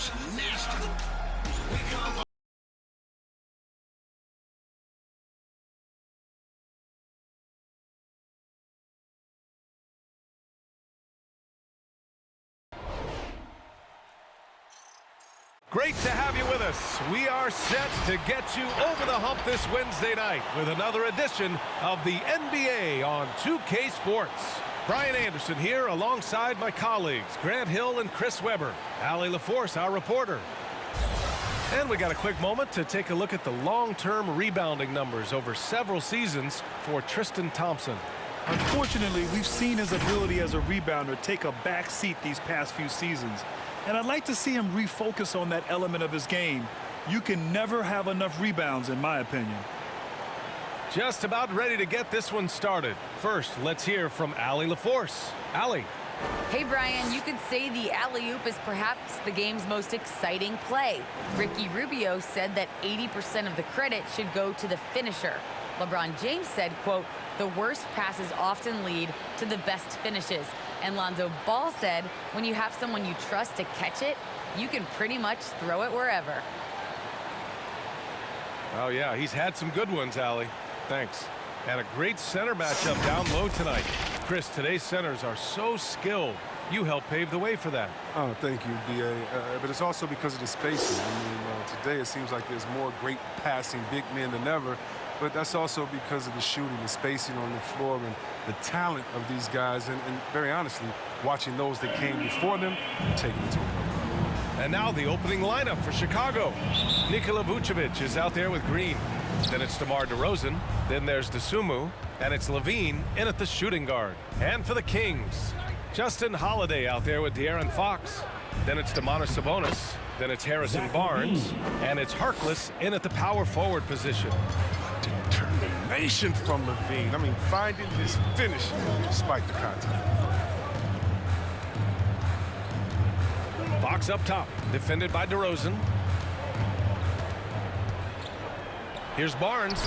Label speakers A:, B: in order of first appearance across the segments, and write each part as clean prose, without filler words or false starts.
A: looks nasty.
B: Great to have you with us. We are set to get you over the hump this Wednesday night with another edition of the NBA on 2K Sports. Brian Anderson here alongside my colleagues Grant Hill and Chris Webber. Allie LaForce, our reporter. And we got a quick moment to take a look at the long-term rebounding numbers over several seasons for Tristan Thompson.
C: Unfortunately, we've seen his ability as a rebounder take a back seat these past few seasons. And I'd like to see him refocus on that element of his game. You can never have enough rebounds, in my opinion.
B: Just about ready to get this one started. First, let's hear from Allie LaForce. Allie.
D: Hey, Brian, you could say the alley-oop is perhaps the game's most exciting play. Ricky Rubio said that 80% of the credit should go to the finisher. LeBron James said, quote, "The worst passes often lead to the best finishes." And Lonzo Ball said, when you have someone you trust to catch it, you can pretty much throw it wherever.
B: Oh, yeah, he's had some good ones, Allie. Thanks. And a great center matchup down low tonight. Chris, today's centers are so skilled. You helped pave the way for that.
E: Oh, thank you, D.A. But it's also because of the spacing. I mean, today it seems like there's more great passing big men than ever. But that's also because of the shooting, the spacing on the floor, and the talent of these guys. And very honestly, watching those that came before them and taking it to them.
B: And now the opening lineup for Chicago. Nikola Vucevic is out there with Green. Then it's DeMar DeRozan. Then there's DeSumo. And it's Levine in at the shooting guard. And for the Kings, Justin Holiday out there with De'Aaron Fox. Then it's Domantas Sabonis. Then it's Harrison Barnes. And it's Harkless in at the power forward position.
E: Determination from Levine. I mean, finding his finish despite the contact.
B: Fox up top, defended by DeRozan. Here's Barnes.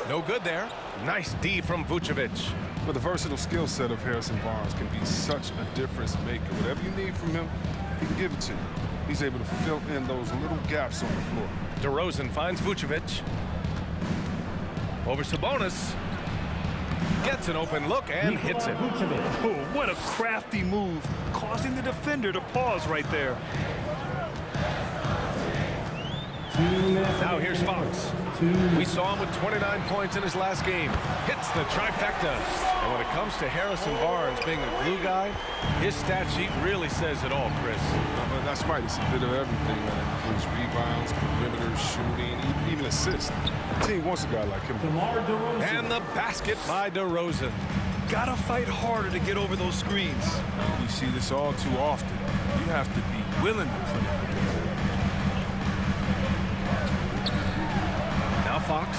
B: No good there. Nice D from Vucevic.
E: But the versatile skill set of Harrison Barnes can be such a difference maker. Whatever you need from him, he can give it to you. He's able to fill in those little gaps on the floor.
B: DeRozan finds Vucevic. Over Sabonis. Gets an open look and hits it.
C: Oh, what a crafty move, causing the defender to pause right there.
B: Now here's Fox. We saw him with 29 points in his last game. Hits the trifecta. And when it comes to Harrison Barnes being a glue guy, his stat sheet really says it all, Chris.
E: That's right. It's a bit of everything. That includes rebounds, perimeter, shooting, even assists. The team wants a guy like him.
B: And the basket by DeRozan.
C: Gotta fight harder to get over those screens.
E: We see this all too often. You have to be willing to put it.
B: Now Fox.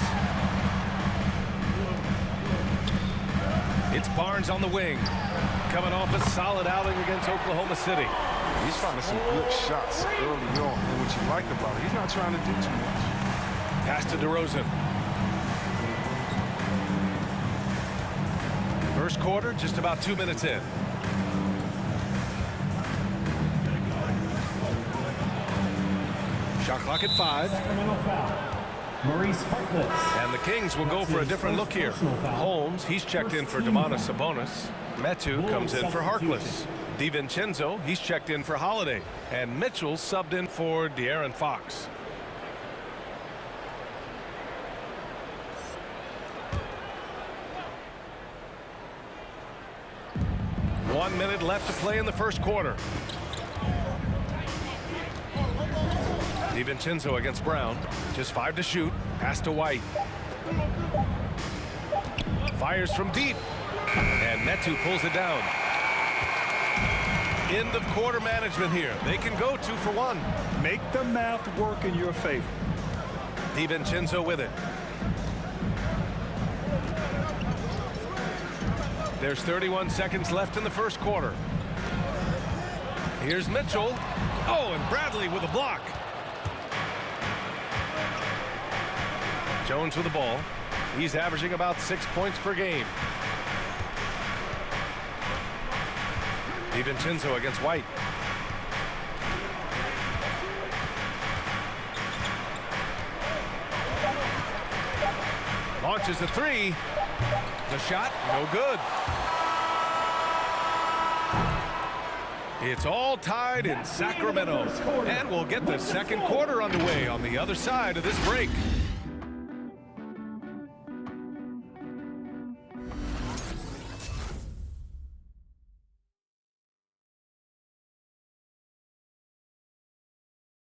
B: It's Barnes on the wing. Coming off a solid outing against Oklahoma City.
E: He's finding some good shots early on. And what you like about it, he's not trying to do too much.
B: Pass to DeRozan. First quarter, just about 2 minutes in. Shot clock at 5.
F: Sacramento foul. Maurice Harkless.
B: And the Kings will go for a different look here. Holmes, he's checked in for Domantas Sabonis. Metu comes in for Harkless. DiVincenzo, he's checked in for Holiday. And Mitchell subbed in for De'Aaron Fox. One minute left to play in the first quarter. DiVincenzo against Brown. Just 5 to shoot. Pass to White. Fires from deep. And Metu pulls it down. End of quarter management here. They can go 2 for 1.
C: Make the math work in your favor.
B: DiVincenzo with it. There's 31 seconds left in the first quarter. Here's Mitchell. Oh, and Bradley with a block. Jones with the ball. He's averaging about 6 points per game. DiVincenzo against White. Launches a three. The shot, no good. It's all tied in Sacramento. And we'll get the second quarter underway on the other side of this break.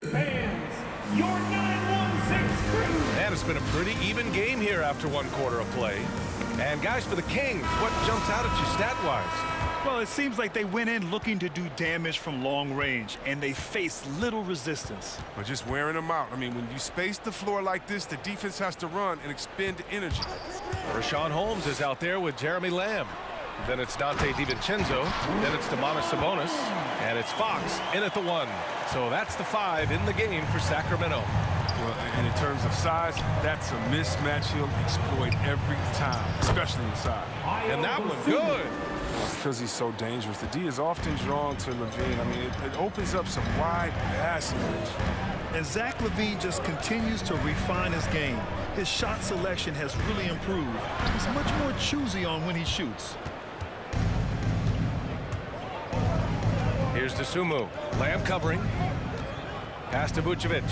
F: Fans, your 916 crew.
B: And it's been a pretty even game here after one quarter of play. And guys, for the Kings, what jumps out at you stat-wise?
C: Well, it seems like they went in looking to do damage from long range, and they faced little resistance.
E: But just wearing them out. I mean, when you space the floor like this, the defense has to run and expend energy.
B: Rashawn Holmes is out there with Jeremy Lamb. Then it's Dante DiVincenzo. Then it's Domantas Sabonis. And it's Fox in at the 1. So that's the 5 in the game for Sacramento.
E: Well, and in terms of size, that's a mismatch he'll exploit every time, especially inside.
B: And that one good.
E: Because he's so dangerous. The D is often drawn to Levine. I mean, it opens up some wide passing lanes.
C: And Zach LaVine just continues to refine his game. His shot selection has really improved. He's much more choosy on when he shoots.
B: Here's Dosunmu. Lamb covering. Pass to Vucevic.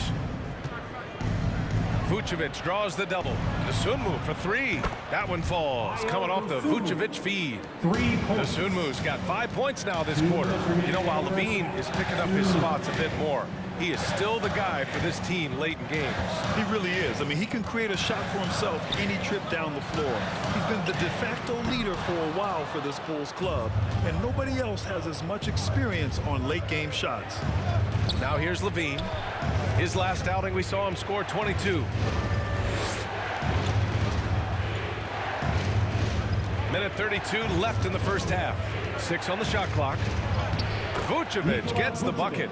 B: Vucevic draws the double. Dosunmu for 3. That one falls. Coming off the Vucevic feed.
F: 3 points.
B: Dosunmu's got 5 points now this quarter. You know, while Levine is picking up his spots a bit more, he is still the guy for this team late in games.
C: He really is. I mean, he can create a shot for himself any trip down the floor. He's been the de facto leader for a while for this Bulls club, and nobody else has as much experience on late-game shots.
B: Now here's Levine. His last outing, we saw him score 22. Minute 32 left in the first half. 6 on the shot clock. Vucevic gets the bucket.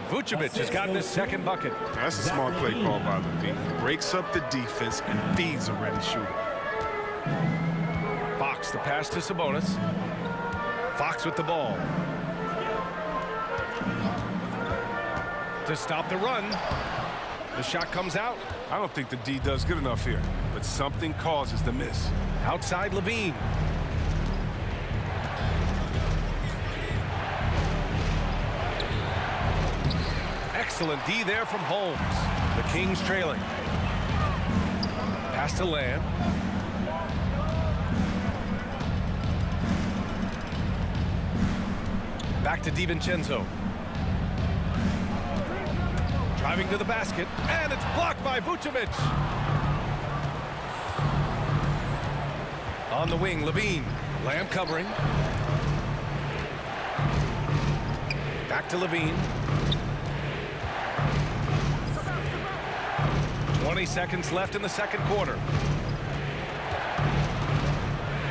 B: Vucevic has gotten his second bucket.
E: That's a smart play call by Levine. Breaks up the defense and feeds a ready shooter.
B: Fox, the pass to Sabonis. Fox with the ball. To stop the run. The shot comes out.
E: I don't think the D does good enough here, but something causes the miss.
B: Outside Levine. Excellent D there from Holmes. The Kings trailing. Pass to Lamb. Back to DiVincenzo. Driving to the basket, and it's blocked by Vucevic. On the wing, Levine. Lamb covering. Back to Levine. 20 seconds left in the second quarter.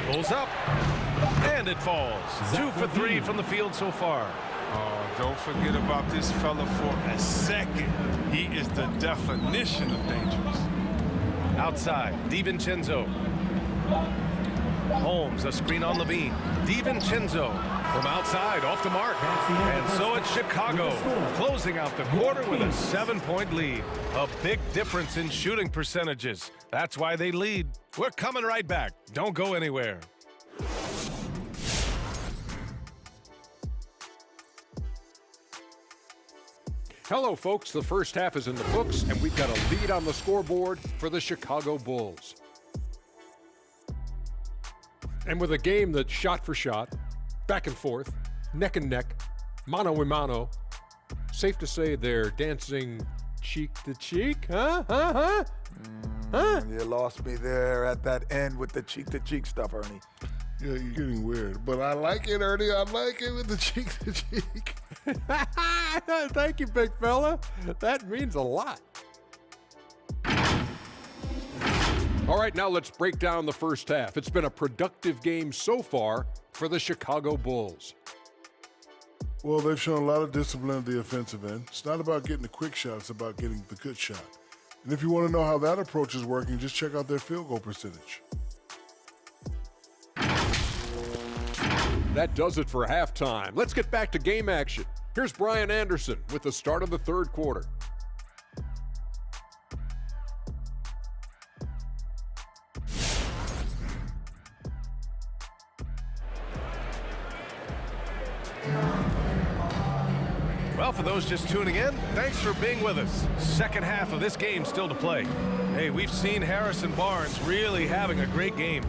B: Pulls up, and it falls. 2 for 3 from the field so far.
E: Oh, don't forget about this fella for a second. He is the definition of dangerous.
B: Outside, DiVincenzo. Holmes, a screen on Levine. DiVincenzo from outside, off the mark. And so it's Chicago, closing out the quarter with a 7-point lead. A big difference in shooting percentages. That's why they lead. We're coming right back. Don't go anywhere.
A: Hello, folks. The first half is in the books, and we've got a lead on the scoreboard for the Chicago Bulls. And with a game that's shot for shot, back and forth, neck and neck, mano a mano, safe to say they're dancing cheek to cheek, huh?
G: You lost me there at that end with the cheek-to-cheek stuff, Ernie.
H: Yeah, you're getting weird. But I like it, Ernie. I like it with the cheek-to-cheek.
A: Thank you, big fella. That means a lot. All right, now let's break down the first half. It's been a productive game so far for the Chicago Bulls.
H: Well, they've shown a lot of discipline at the offensive end. It's not about getting the quick shot. It's about getting the good shot. And if you want to know how that approach is working, just check out their field goal percentage.
A: That does it for halftime. Let's get back to game action. Here's Brian Anderson with the start of the third quarter.
B: Well, for those just tuning in, thanks for being with us. Second half of this game still to play. Hey, we've seen Harrison Barnes really having a great game.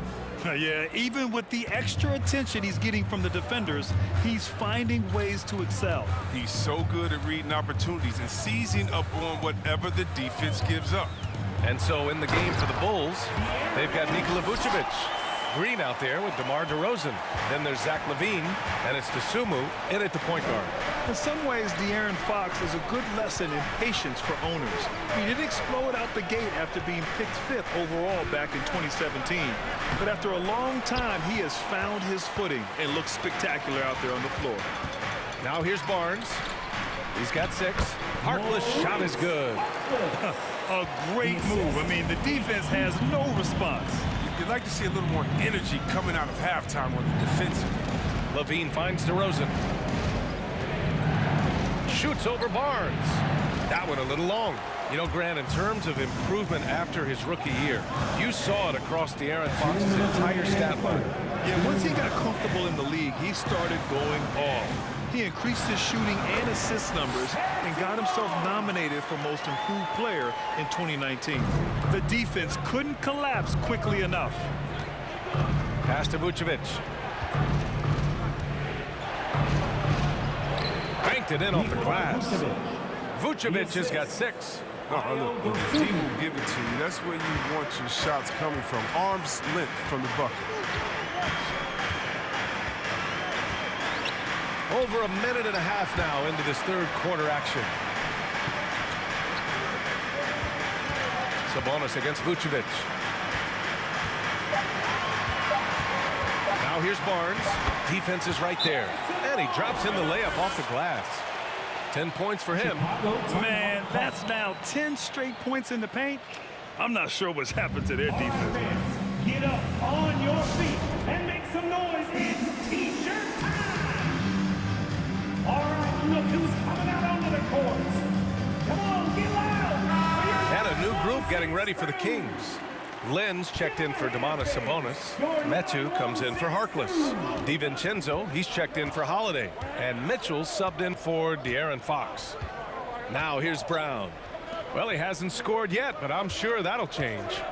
C: Yeah, even with the extra attention he's getting from the defenders, he's finding ways to excel.
E: He's so good at reading opportunities and seizing up on whatever the defense gives up.
B: And so in the game for the Bulls, they've got Nikola Vucevic. Green out there with DeMar DeRozan. Then there's Zach LaVine, and it's Dosunmu in at the point guard.
C: In some ways, De'Aaron Fox is a good lesson in patience for owners. He didn't explode out the gate after being picked 5th overall back in 2017. But after a long time, he has found his footing and looks spectacular out there on the floor.
B: Now here's Barnes. He's got 6. Harkless shot is good.
C: A great move. I mean, the defense has no response.
E: You'd like to see a little more energy coming out of halftime on the defensive.
B: LaVine finds DeRozan. Shoots over Barnes. That one a little long. You know, Grant, in terms of improvement after his rookie year, you saw it across De'Aaron Fox's entire stat line.
C: Yeah, once he got comfortable in the league, he started going off. He increased his shooting and assist numbers and got himself nominated for Most Improved Player in 2019. The defense couldn't collapse quickly enough.
B: Pass to Vucevic. Banked it in off the glass. Vucevic has got 6.
E: Look, the team will give it to you. That's where you want your shots coming from. Arm's length from the bucket.
B: Over a minute and a half now into this third quarter action. Sabonis against Vucevic. Now here's Barnes. Defense is right there. And he drops in the layup off the glass. 10 points for him.
C: Man, that's now 10 straight points in the paint. I'm not sure what's happened to their defense.
F: Get up on your feet and make some noise. It's T-shirt time. All right, look who's coming out onto the courts. Come on, get loud.
B: And a new group getting ready for the Kings. Lenz checked in for Domantas Sabonis. Metu comes in for Harkless. DiVincenzo, he's checked in for Holiday. And Mitchell subbed in for De'Aaron Fox. Now here's Brown. Well, he hasn't scored yet, but I'm sure that'll change.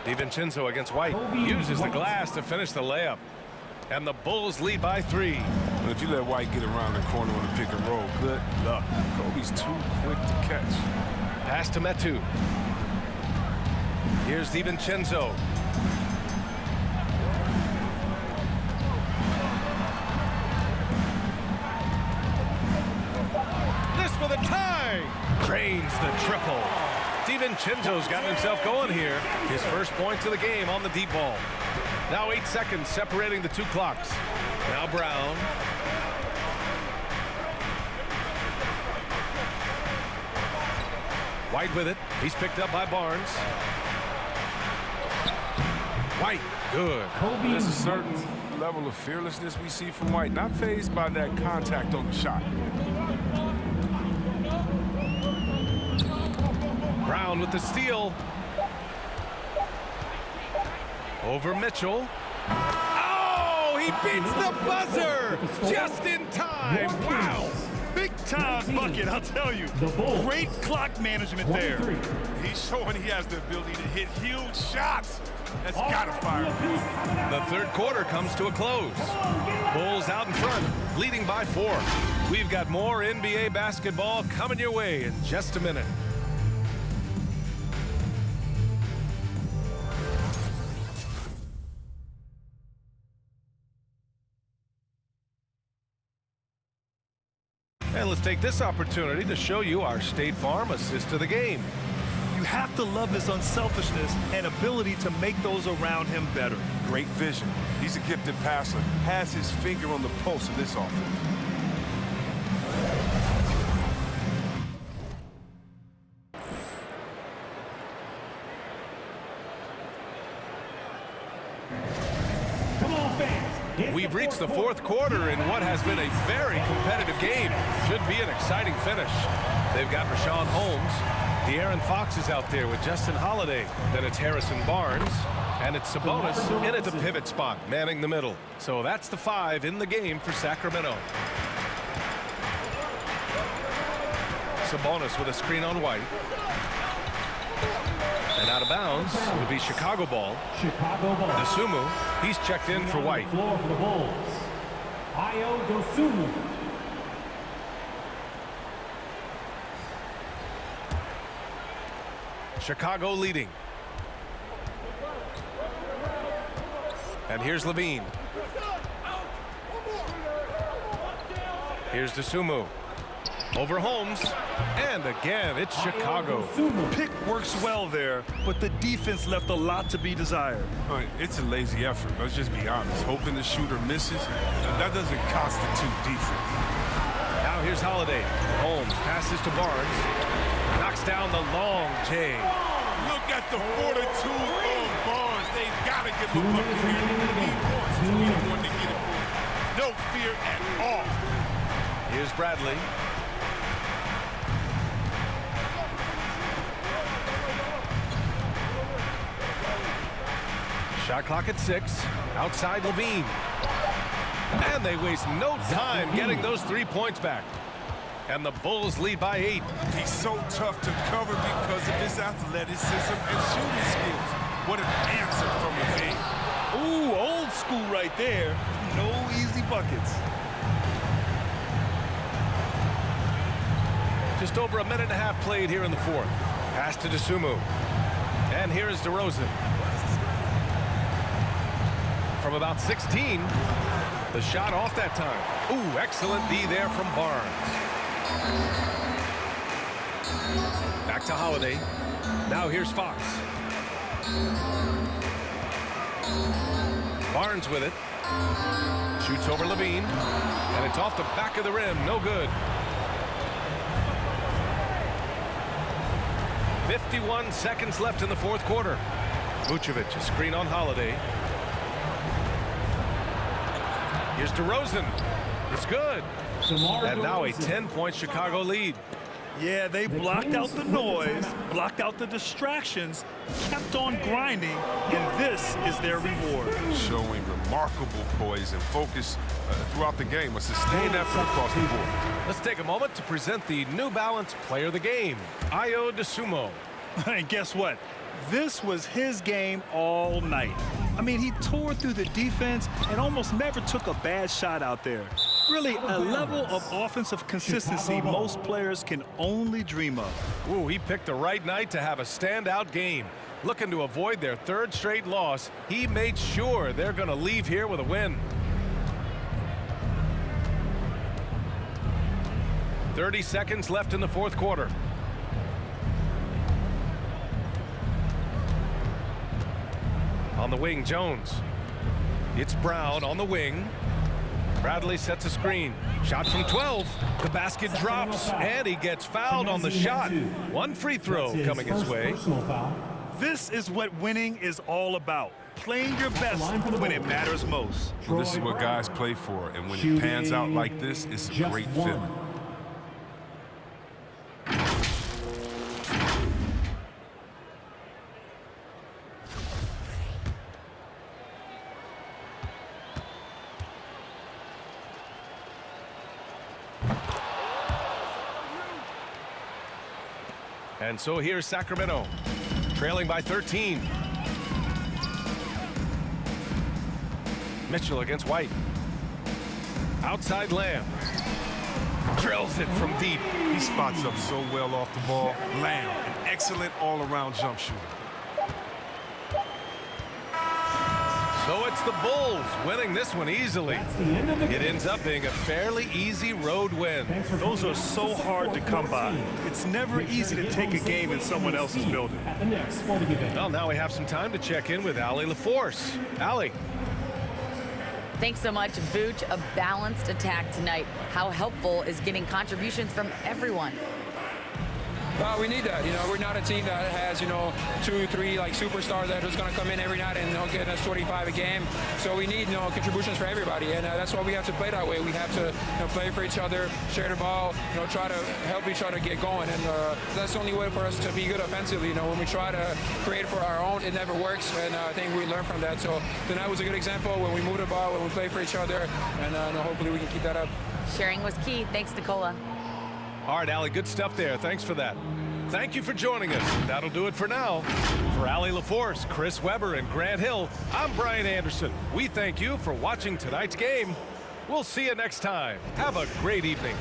B: DiVincenzo against White. Uses the glass to finish the layup. And the Bulls lead by 3.
E: And if you let White get around the corner on the pick and roll, good luck. Kobe's too quick to catch.
B: Pass to Metu. Here's DiVincenzo. This for the tie. Cranes the triple. DiVincenzo's got himself going here. His first points of the game on the deep ball. Now 8 seconds separating the 2 clocks. Now Brown. White with it. He's picked up by Barnes. White, good.
E: There's a certain level of fearlessness we see from White, not fazed by that contact on the shot.
B: Brown with the steal. Over Mitchell. Oh, he beats the buzzer just in time. Wow.
C: Big time bucket, I'll tell you. Great clock management there.
E: He's showing he has the ability to hit huge shots. That's gotta fire him.
B: The third quarter comes to a close. Bulls out in front, leading by 4. We've got more NBA basketball coming your way in just a minute. And let's take this opportunity to show you our State Farm assist to the game.
C: You have to love his unselfishness and ability to make those around him better.
E: Great vision. He's a gifted passer. Has his finger on the pulse of this offense.
B: We've reached the fourth quarter in what has been a very competitive game. Should be an exciting finish. They've got Rashawn Holmes. De'Aaron Fox is out there with Justin Holiday. Then it's Harrison Barnes. And it's Sabonis in at the pivot spot, manning the middle. So that's the 5 in the game for Sacramento. Sabonis with a screen on White. And out of bounds, it'll be Chicago ball.
F: Chicago ball.
B: Dosunmu, he's checked in for White.
F: Floor for the Bulls. Ayo Dosunmu.
B: Chicago leading. And here's Levine. Here's Dosunmu. Over Holmes. And again, it's Chicago.
C: Pick works well there, but the defense left a lot to be desired.
E: It's a lazy effort. Let's just be honest. Hoping the shooter misses, that doesn't constitute defense.
B: Now here's Holiday. Holmes passes to Barnes. Knocks down the long J.
E: Look at the fortitude of Barnes. They've got to give him a bucket here. He wants to be the one to get it for him. No fear at all.
B: Here's Bradley. Shot clock at 6. Outside Levine. And they waste no time getting those 3 points back. And the Bulls lead by 8.
E: He's so tough to cover because of his athleticism and shooting skills. What an answer from Levine.
C: Ooh, old school right there. No easy buckets.
B: Just over a minute and a half played here in the 4th. Pass to Dosunmu. And here is DeRozan. From about 16, the shot off that time. Ooh, excellent D there from Barnes. Back to Holiday. Now here's Fox. Barnes with it. Shoots over Levine. And it's off the back of the rim. No good. 51 seconds left in the 4th quarter. Vucevic, a screen on Holiday. Here's DeRozan. It's good. And now a 10-point Chicago lead.
C: Yeah, they blocked out the noise, blocked out the distractions, kept on grinding, and this is their reward.
E: Showing remarkable poise and focus throughout the game. A sustained effort across the board.
B: Let's take a moment to present the New Balance Player of the Game, Ayo Dosunmu.
C: And guess what? This was his game all night. I mean, he tore through the defense and almost never took a bad shot out there. Really, a level of offensive consistency most players can only dream of.
B: Ooh, he picked the right night to have a standout game. Looking to avoid their 3rd straight loss, he made sure they're going to leave here with a win. 30 seconds left in the 4th quarter. On the wing, Jones. It's Brown on the wing. Bradley sets a screen. Shot from 12. The basket drops, and he gets fouled on the shot. 1 free throw coming his way.
C: This is what winning is all about. Playing your best when it matters most.
E: Well, this is what guys play for, and when it pans out like this, it's a great fit.
B: And so here's Sacramento, trailing by 13. Mitchell against White. Outside Lamb. Drills it from deep.
E: He spots up so well off the ball. Lamb, an excellent all-around jump shooter.
B: So it's the Bulls winning this one easily. It ends up being a fairly easy road win.
C: Those are so hard to come by. It's never easy to take a game in someone else's building.
B: Well, now we have some time to check in with Allie LaForce. Allie.
D: Thanks so much, Vooch. A balanced attack tonight. How helpful is getting contributions from everyone?
I: we need that. You know, we're not a team that has, you know, 2, 3 like superstars that are just going to come in every night and, you know, get us 25 a game. So we need, you know, contributions for everybody, and that's why we have to play that way. We have to, you know, play for each other, share the ball, you know, try to help each other get going, and that's the only way for us to be good offensively. You know, when we try to create for our own, it never works, and I think we learn from that. So tonight was a good example when we move the ball, when we play for each other, and hopefully we can keep that up.
D: Sharing was key. Thanks, Nicola.
B: All right, Allie, good stuff there. Thanks for that. Thank you for joining us. That'll do it for now. For Allie LaForce, Chris Webber, and Grant Hill, I'm Brian Anderson. We thank you for watching tonight's game. We'll see you next time. Have a great evening.